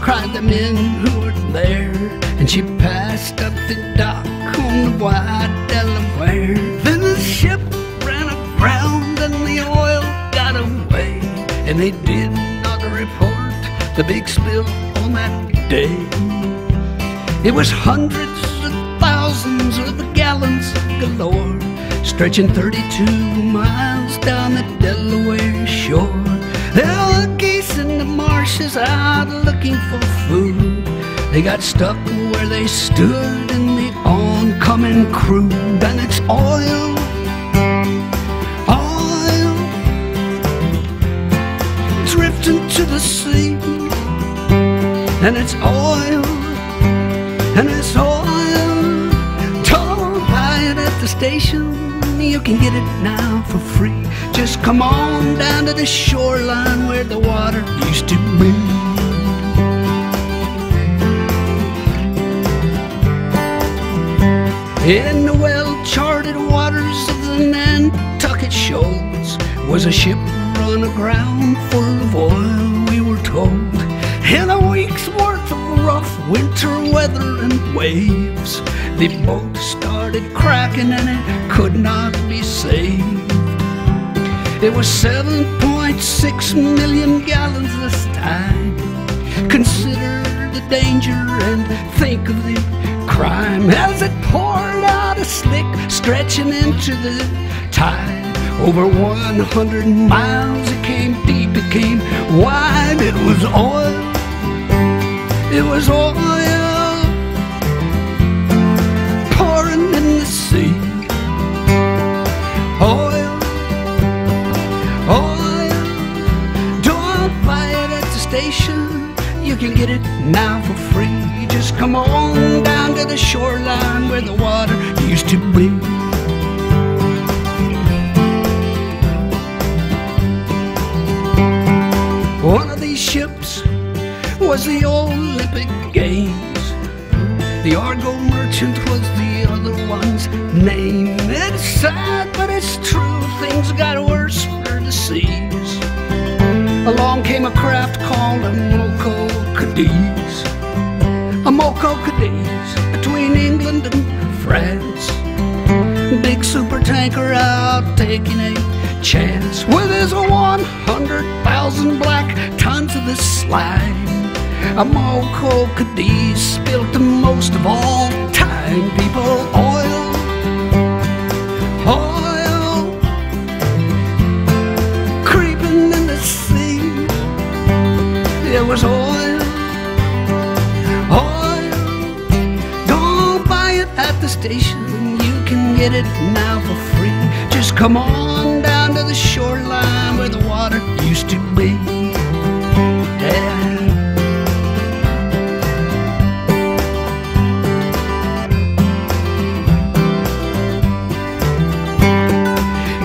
cried the men who were there. And she passed up the dock on the wide Delaware. Then the ship ran aground and the oil got away, and they did not report the big spill on that day. It was hundreds of thousands of gallons galore, stretching 32 miles down the Delaware shore. There were geese in the marshes out looking for food. They got stuck where they stood in the oncoming crude. And it's oil, oil, drifting to the sea. And it's oil, and it's oil. Don't buy it at the station, you can get it now for free. Just come on down to the shoreline where the water used to be. In the well-charted waters of the Nantucket shoals was a ship run aground full of oil, we were told. In a week's worth of rough winter weather and waves, the boat started cracking and it could not be saved. It was 7.6 million gallons this time. Consider the danger and think of the crime as it poured out a slick, stretching into the tide. Over 100 miles, it came deep, it came wide. It was oil, it was oil, pouring in the sea. Oil, oil, don't buy it at the station, you can get it now for free. Just come on down to the shoreline where the water used to be. One of these ships was the Olympic Games. The Argo Merchant was the other one's name. It's sad, but it's true, things got worse for the seas. Along came a craft called a Moco Cadiz. A Moco Cadiz between England and France. Big super tanker out taking a chance with his 100,000 black tons of the slime. A Moco Cadiz spilt the most of all time. People, oil, oil, creeping in the sea. It was oil, oil. Don't buy it at the station, you can get it now for free. Just come on down to the shoreline where the water used to be. Yeah.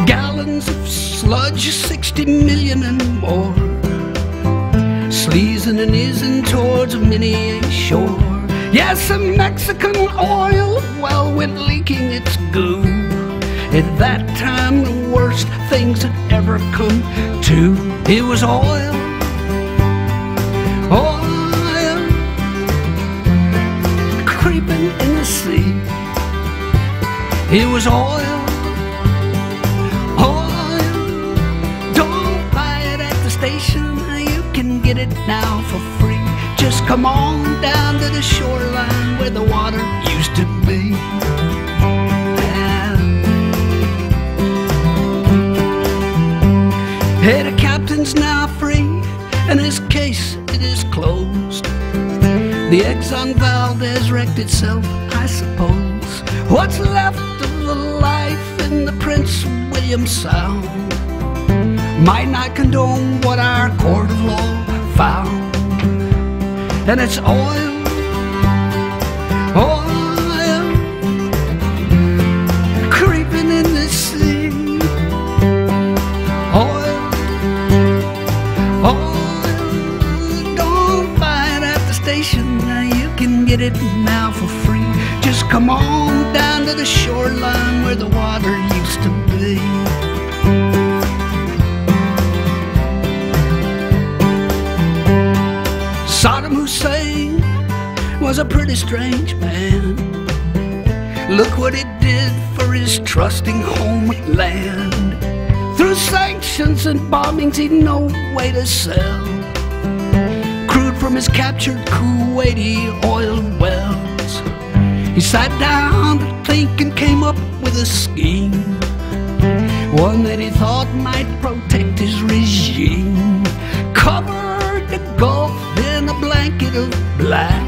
Gallons of sludge, 60 million and more, sleazing and ising towards many a shore. Yes, a Mexican oil well went leaking its goo. At that time, the worst things had ever come to. It was oil, oil, creeping in the sea. It was oil, oil. Don't buy it at the station, you can get it now for free. Just come on down to the shoreline where the water used to be. Hey, the captain's now free, and his case, it is closed. The Exxon Valdez wrecked itself, I suppose. What's left of the life in the Prince William Sound might not condone what our court of law found. And it's oil, oil, creeping in the sea. Oil, oil, don't buy it at the station, you can get it now for free. Just come on down to the shoreline where the water used to be. Saddam Hussein was a pretty strange man. Look what it did for his trusting homeland. Through sanctions and bombings he'd no way to sell crude from his captured Kuwaiti oil wells. He sat down to think and came up with a scheme, one that he thought might protect his regime. Covered the Gulf in a blanket of black,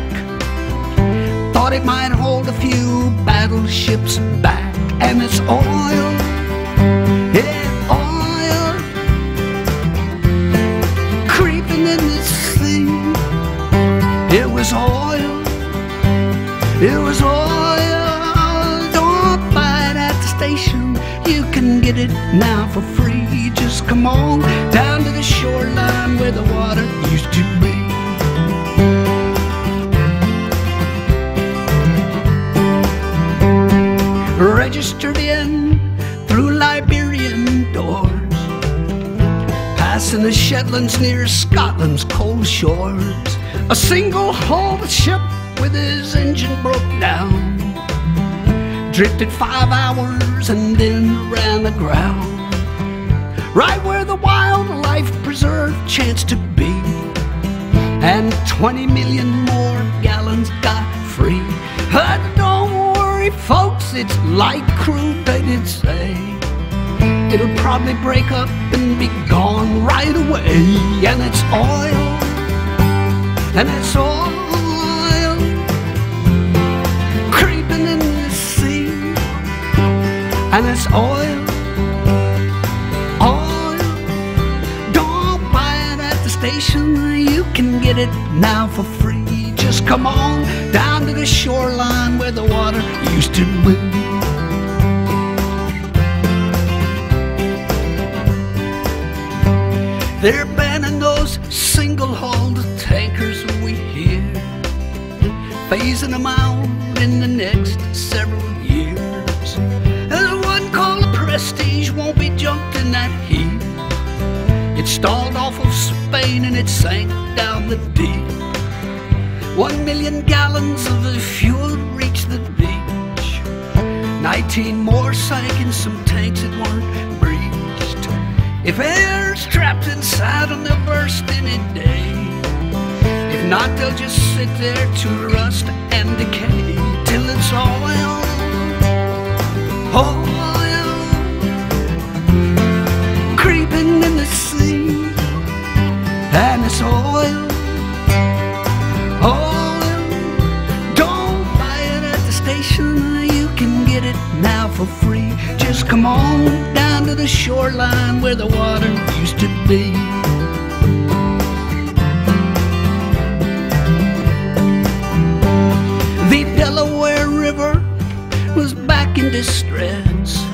thought it might hold a few battleships back. And it's oil, yeah, oil, creeping in this thing. It was oil, it was oil. Don't buy it at the station, you can get it now for free. Just come on down to the shoreline where the water used to be. Registered in through Liberian doors, passing the Shetlands near Scotland's cold shores. A single-hulled ship with his engine broke down, drifted 5 hours and then ran aground, right where the wildlife preserve chanced to be, and 20 million more gallons got free. But don't worry, folks, it's light crude, they did say. It'll probably break up and be gone right away. And it's oil, and it's oil, creeping in the sea. And it's oil, oil. Don't buy it at the station, you can get it now for free. Just come on down to the shoreline where the water used to be. They're banning those single-hulled tankers we hear, phasing them out in the next several years. There's one called the Prestige, won't be jumped in that heat. It stalled off of Spain and it sank down the deep. 1 million gallons of the fuel reached the beach. 19 more sank in some tanks that weren't breached. If air's trapped inside them, they'll burst any day. If not, they'll just sit there to rust and decay till it's oil, oil, creeping in the sea. And it's oil, oil. Don't buy it at the station, you can get it now for free. Just come on down to the shoreline where the water used to be. The Delaware River was back in distress.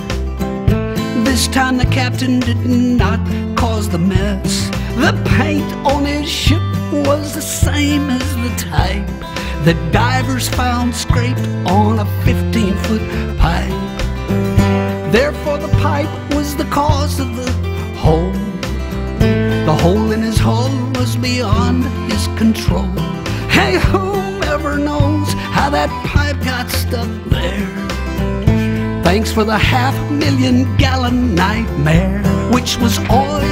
This time the captain did not cause the mess. The paint on his ship was the same as the type that divers found scraped on a 15-foot pipe. Therefore the pipe was the cause of the hole. The hole in his hull was beyond his control. Hey, whoever knows how that pipe got stuck there? Thanks for the 500,000 gallon nightmare, which was oil,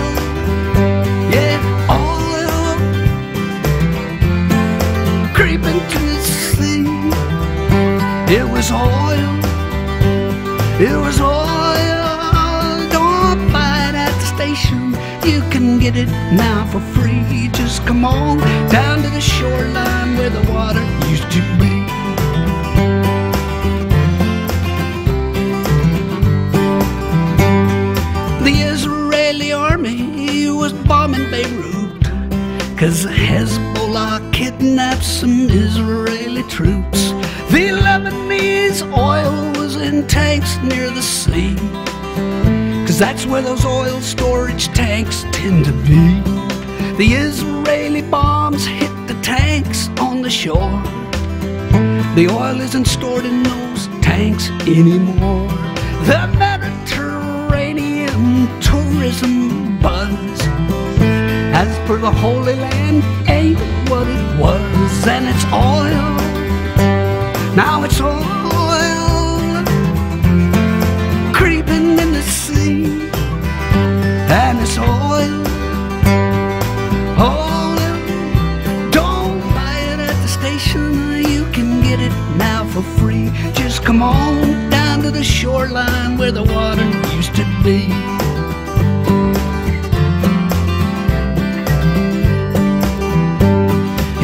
yeah, oil, creeping to the sea. It was oil, it was oil. Don't buy it at the station, you can get it now for free. Just come on down to the shoreline where the water used to be. The Israeli army was bombing Beirut 'cause Hezbollah kidnapped some Israeli troops. The Lebanese oil was in tanks near the sea, 'cause that's where those oil storage tanks tend to be. The Israeli bombs hit the tanks on the shore. The oil isn't stored in those tanks anymore. The Mediterranean tourism buzz As for the Holy Land, ain't what it was, and it's oil. Now it's oil creeping in the sea, and it's oil. Oil, don't buy it at the station. You can get it now for free. Just come on down to the shoreline where the water used to be.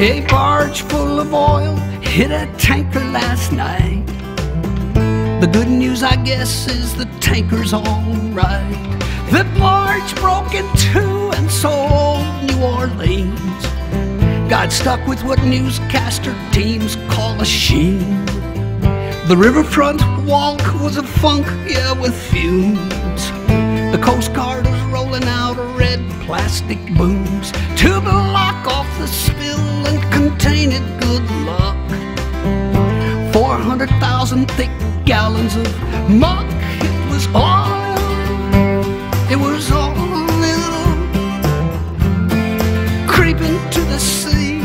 A barge full of oil hit a tanker last night. The good news, I guess, is the tanker's all right. The barge broke in two, and so old New Orleans got stuck with what newscaster teams call a sheen. The riverfront walk was a funk, yeah, with fumes. The Coast Guard was rolling out red plastic booms to block off the spill and contain it, good luck. 400,000 thick gallons of muck. It was oil. It was oil creeping to the sea.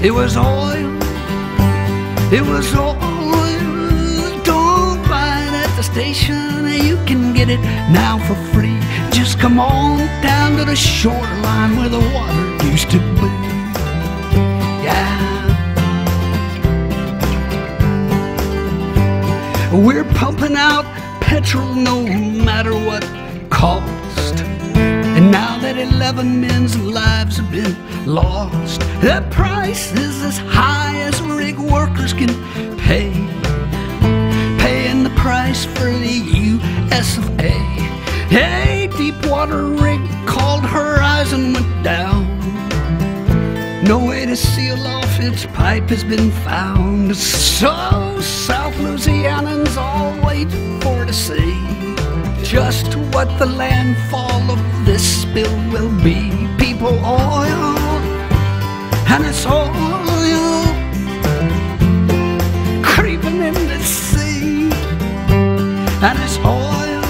It was oil. It was oil. Don't buy it at the station. You can get it now for free. Just come on down to the shoreline where the water used to be. Yeah. We're pumping out petrol no matter what cost. And now that 11 men's lives have been lost, the price is as high as rig workers can pay. Paying the price for the US of A. A deepwater rig called Horizon went down. No way to seal off its pipe has been found. So South Louisianans all wait for to see just what the landfall of this spill will be. People, oil, and it's oil creeping in the sea, and it's oil,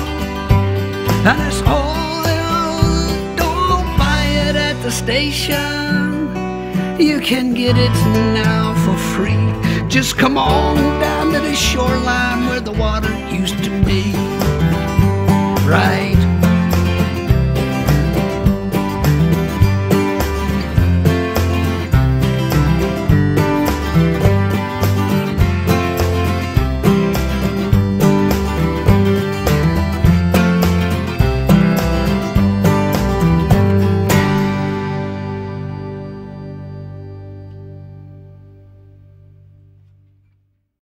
and it's oil. Don't buy it at the station. You can get it now for free. Just come on down to the shoreline where the water used to be. Right.